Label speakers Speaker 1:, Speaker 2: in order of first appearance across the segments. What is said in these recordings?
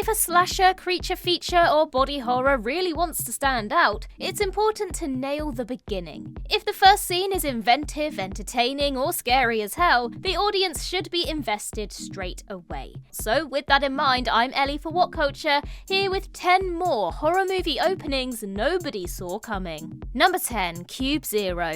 Speaker 1: If a slasher, creature feature, or body horror really wants to stand out, it's important to nail the beginning. If the first scene is inventive, entertaining, or scary as hell, the audience should be invested straight away. So with that in mind, I'm Ellie for What Culture, here with 10 more horror movie openings nobody saw coming. Number 10, Cube Zero.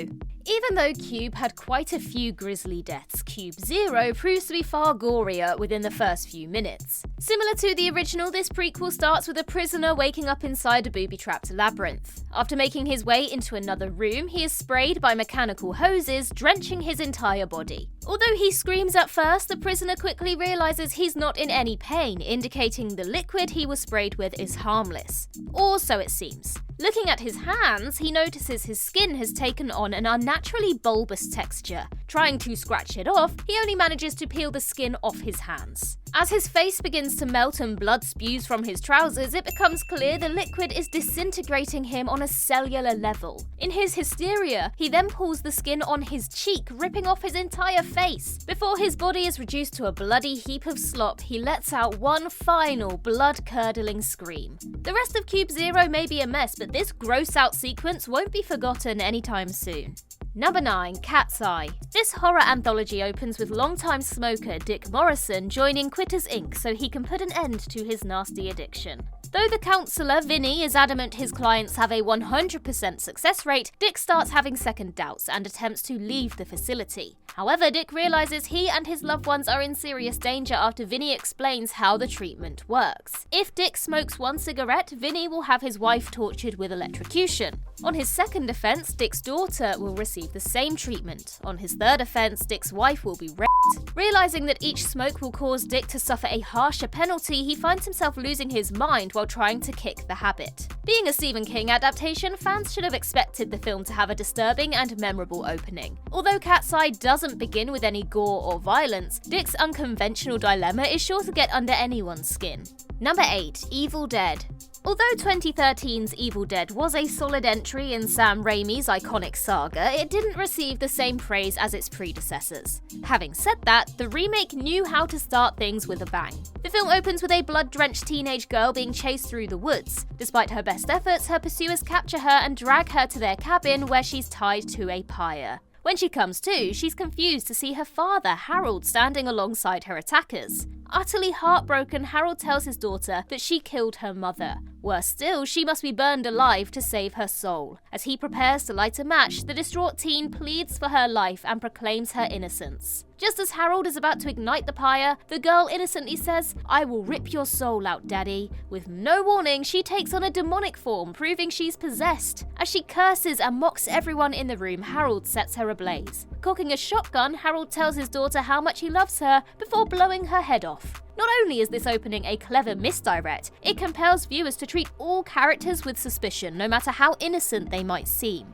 Speaker 1: Even though Cube had quite a few grisly deaths, Cube Zero proves to be far gorier within the first few minutes. Similar to the original, this prequel starts with a prisoner waking up inside a booby-trapped labyrinth. After making his way into another room, he is sprayed by mechanical hoses, drenching his entire body. Although he screams at first, the prisoner quickly realizes he's not in any pain, indicating the liquid he was sprayed with is harmless. Or so it seems. Looking at his hands, he notices his skin has taken on an unnaturally bulbous texture. Trying to scratch it off, he only manages to peel the skin off his hands. As his face begins to melt and blood spews from his trousers, it becomes clear the liquid is disintegrating him on a cellular level. In his hysteria, he then pulls the skin on his cheek, ripping off his entire face. Before his body is reduced to a bloody heap of slop, he lets out one final blood-curdling scream. The rest of Cube Zero may be a mess, but this gross-out sequence won't be forgotten anytime soon. Number 9, Cat's Eye. This horror anthology opens with longtime smoker Dick Morrison joining Quitters Inc. so he can put an end to his nasty addiction. Though the counsellor, Vinny, is adamant his clients have a 100% success rate, Dick starts having second doubts and attempts to leave the facility. However, Dick realizes he and his loved ones are in serious danger after Vinny explains how the treatment works. If Dick smokes one cigarette, Vinny will have his wife tortured with electrocution. On his second offense, Dick's daughter will receive the same treatment. On his third offense, Dick's wife will be raped. Realizing that each smoke will cause Dick to suffer a harsher penalty, he finds himself losing his mind while trying to kick the habit. Being a Stephen King adaptation, fans should have expected the film to have a disturbing and memorable opening. Although Cat's Eye doesn't begin with any gore or violence, Dick's unconventional dilemma is sure to get under anyone's skin. Number 8, Evil Dead. Although 2013's Evil Dead was a solid entry in Sam Raimi's iconic saga, it didn't receive the same praise as its predecessors. Having said that, the remake knew how to start things with a bang. The film opens with a blood-drenched teenage girl being chased through the woods. Despite her best efforts, her pursuers capture her and drag her to their cabin where she's tied to a pyre. When she comes to, she's confused to see her father, Harold, standing alongside her attackers. Utterly heartbroken, Harold tells his daughter that she killed her mother. Worse still, she must be burned alive to save her soul. As he prepares to light a match, the distraught teen pleads for her life and proclaims her innocence. Just as Harold is about to ignite the pyre, the girl innocently says, "I will rip your soul out, Daddy." With no warning, she takes on a demonic form, proving she's possessed. As she curses and mocks everyone in the room, Harold sets her ablaze. Cocking a shotgun, Harold tells his daughter how much he loves her before blowing her head off. Not only is this opening a clever misdirect, it compels viewers to treat all characters with suspicion, no matter how innocent they might seem.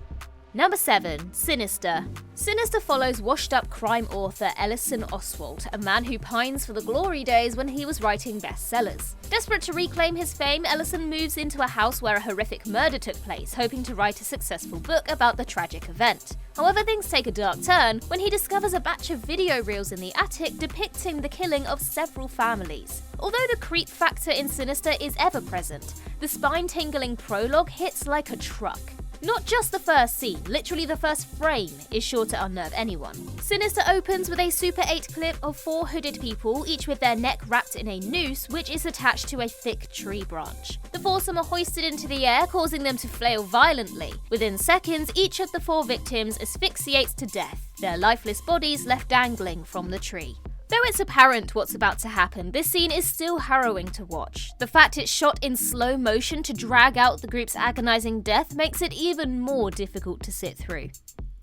Speaker 1: Number 7, Sinister. Sinister follows washed-up crime author Ellison Oswalt, a man who pines for the glory days when he was writing bestsellers. Desperate to reclaim his fame, Ellison moves into a house where a horrific murder took place, hoping to write a successful book about the tragic event. However, things take a dark turn when he discovers a batch of video reels in the attic depicting the killing of several families. Although the creep factor in Sinister is ever present, the spine-tingling prologue hits like a truck. Not just the first scene, literally the first frame is sure to unnerve anyone. Sinister opens with a Super 8 clip of 4 hooded people, each with their neck wrapped in a noose which is attached to a thick tree branch. The foursome are hoisted into the air, causing them to flail violently. Within seconds, each of the 4 victims asphyxiates to death, their lifeless bodies left dangling from the tree. Though it's apparent what's about to happen, this scene is still harrowing to watch. The fact it's shot in slow motion to drag out the group's agonizing death makes it even more difficult to sit through.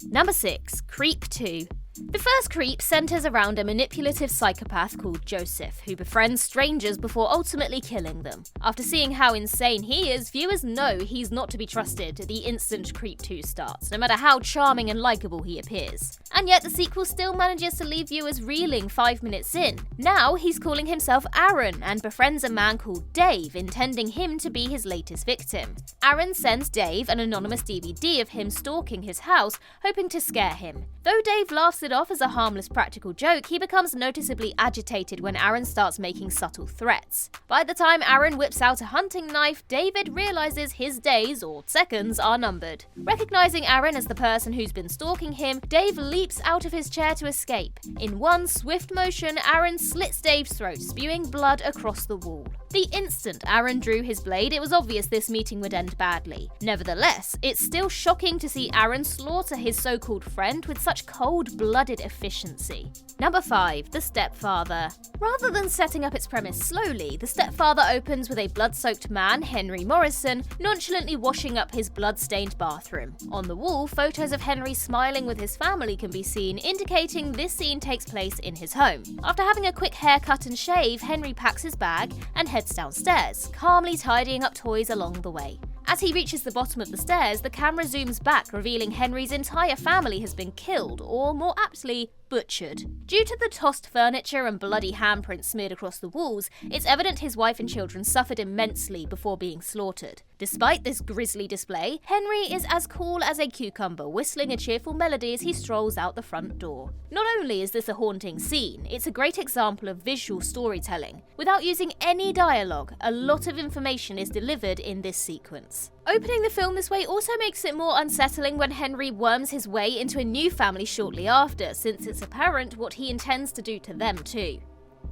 Speaker 1: Number 6, Creep 2. The first Creep centers around a manipulative psychopath called Joseph, who befriends strangers before ultimately killing them. After seeing how insane he is, viewers know he's not to be trusted the instant Creep 2 starts, no matter how charming and likable he appears. And yet the sequel still manages to leave viewers reeling 5 minutes in. Now he's calling himself Aaron and befriends a man called Dave, intending him to be his latest victim. Aaron sends Dave an anonymous DVD of him stalking his house, hoping to scare him. Though Dave laughs started off as a harmless practical joke, he becomes noticeably agitated when Aaron starts making subtle threats. By the time Aaron whips out a hunting knife, David realizes his days, or seconds, are numbered. Recognizing Aaron as the person who's been stalking him, Dave leaps out of his chair to escape. In one swift motion, Aaron slits Dave's throat, spewing blood across the wall. The instant Aaron drew his blade, it was obvious this meeting would end badly. Nevertheless, it's still shocking to see Aaron slaughter his so-called friend with such cold-blooded efficiency. Number 5. The Stepfather. Rather than setting up its premise slowly, The Stepfather opens with a blood-soaked man, Henry Morrison, nonchalantly washing up his blood-stained bathroom. On the wall, photos of Henry smiling with his family can be seen, indicating this scene takes place in his home. After having a quick haircut and shave, Henry packs his bag and heads downstairs, calmly tidying up toys along the way. As he reaches the bottom of the stairs, the camera zooms back, revealing Henry's entire family has been killed, or more aptly, butchered. Due to the tossed furniture and bloody handprints smeared across the walls, it's evident his wife and children suffered immensely before being slaughtered. Despite this grisly display, Henry is as cool as a cucumber, whistling a cheerful melody as he strolls out the front door. Not only is this a haunting scene, it's a great example of visual storytelling. Without using any dialogue, a lot of information is delivered in this sequence. Opening the film this way also makes it more unsettling when Henry worms his way into a new family shortly after, since it's apparent what he intends to do to them too.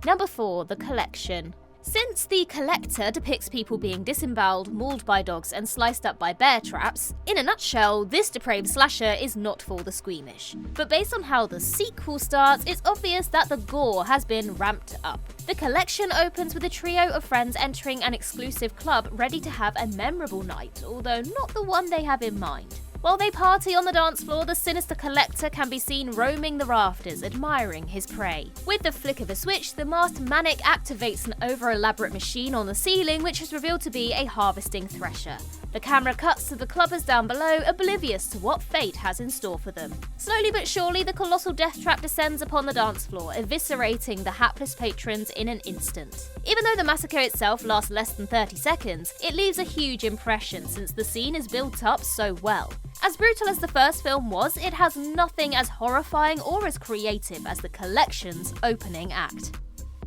Speaker 1: Number 4. The Collection. Since The Collector depicts people being disemboweled, mauled by dogs, and sliced up by bear traps, in a nutshell, this depraved slasher is not for the squeamish. But based on how the sequel starts, it's obvious that the gore has been ramped up. The Collection opens with a trio of friends entering an exclusive club ready to have a memorable night, although not the one they have in mind. While they party on the dance floor, the sinister Collector can be seen roaming the rafters, admiring his prey. With the flick of a switch, the masked manic activates an over-elaborate machine on the ceiling, which is revealed to be a harvesting thresher. The camera cuts to the clubbers down below, oblivious to what fate has in store for them. Slowly but surely, the colossal death trap descends upon the dance floor, eviscerating the hapless patrons in an instant. Even though the massacre itself lasts less than 30 seconds, it leaves a huge impression since the scene is built up so well. As brutal as the first film was, it has nothing as horrifying or as creative as The Collection's opening act.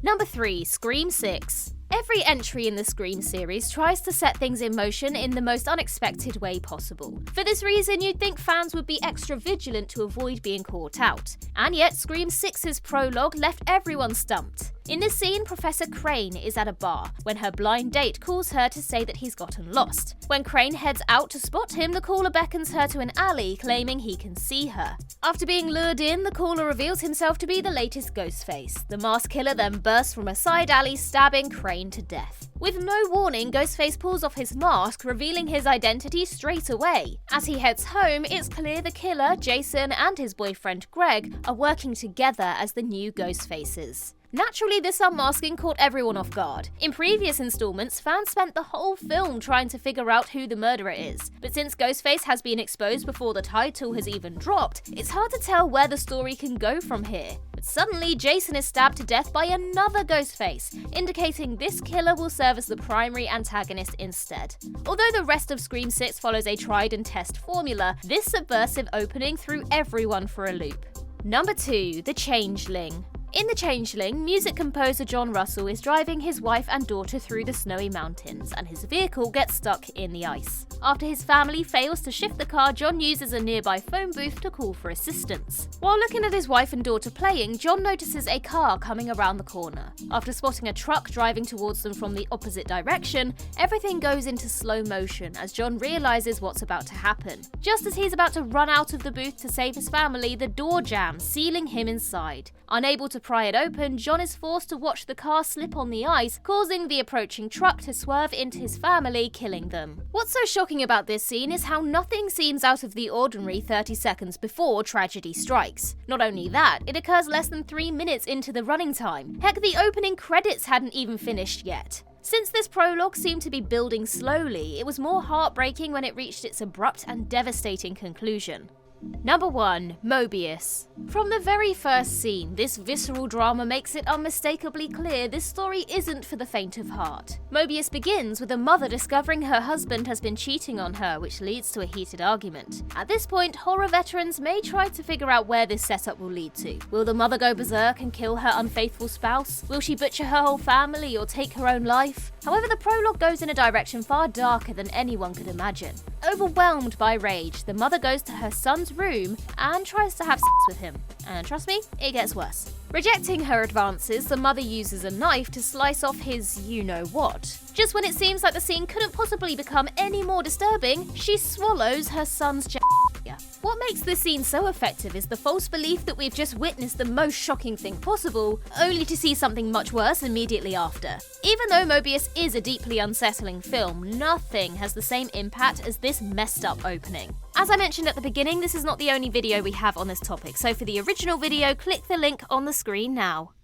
Speaker 1: Number 3. Scream 6. Every entry in the Scream series tries to set things in motion in the most unexpected way possible. For this reason, you'd think fans would be extra vigilant to avoid being caught out. And yet, Scream 6's prologue left everyone stumped. In this scene, Professor Crane is at a bar when her blind date calls her to say that he's gotten lost. When Crane heads out to spot him, the caller beckons her to an alley, claiming he can see her. After being lured in, the caller reveals himself to be the latest Ghostface. The masked killer then bursts from a side alley, stabbing Crane to death. With no warning, Ghostface pulls off his mask, revealing his identity straight away. As he heads home, it's clear the killer, Jason, and his boyfriend Greg are working together as the new Ghostfaces. Naturally, this unmasking caught everyone off guard. In previous installments, fans spent the whole film trying to figure out who the murderer is. But since Ghostface has been exposed before the title has even dropped, it's hard to tell where the story can go from here. But suddenly, Jason is stabbed to death by another Ghostface, indicating this killer will serve as the primary antagonist instead. Although the rest of Scream 6 follows a tried and tested formula, this subversive opening threw everyone for a loop. Number 2. The Changeling. In The Changeling, music composer John Russell is driving his wife and daughter through the snowy mountains, and his vehicle gets stuck in the ice. After his family fails to shift the car, John uses a nearby phone booth to call for assistance. While looking at his wife and daughter playing, John notices a car coming around the corner. After spotting a truck driving towards them from the opposite direction, everything goes into slow motion as John realizes what's about to happen. Just as he's about to run out of the booth to save his family, the door jams, sealing him inside. Unable to pry it open, John is forced to watch the car slip on the ice, causing the approaching truck to swerve into his family, killing them. What's so shocking about this scene is how nothing seems out of the ordinary 30 seconds before tragedy strikes. Not only that, it occurs less than 3 minutes into the running time. Heck, the opening credits hadn't even finished yet. Since this prologue seemed to be building slowly, it was more heartbreaking when it reached its abrupt and devastating conclusion. Number 1. Mobius. From the very first scene, this visceral drama makes it unmistakably clear this story isn't for the faint of heart. Mobius begins with a mother discovering her husband has been cheating on her, which leads to a heated argument. At this point, horror veterans may try to figure out where this setup will lead to. Will the mother go berserk and kill her unfaithful spouse? Will she butcher her whole family or take her own life? However, the prologue goes in a direction far darker than anyone could imagine. Overwhelmed by rage, the mother goes to her son's room and tries to have sex with him. And trust me, it gets worse. Rejecting her advances, the mother uses a knife to slice off his you-know-what. Just when it seems like the scene couldn't possibly become any more disturbing, she swallows her son's What makes this scene so effective is the false belief that we've just witnessed the most shocking thing possible, only to see something much worse immediately after. Even though Mobius is a deeply unsettling film, nothing has the same impact as this messed up opening. As I mentioned at the beginning, this is not the only video we have on this topic, so for the original video, click the link on the screen now.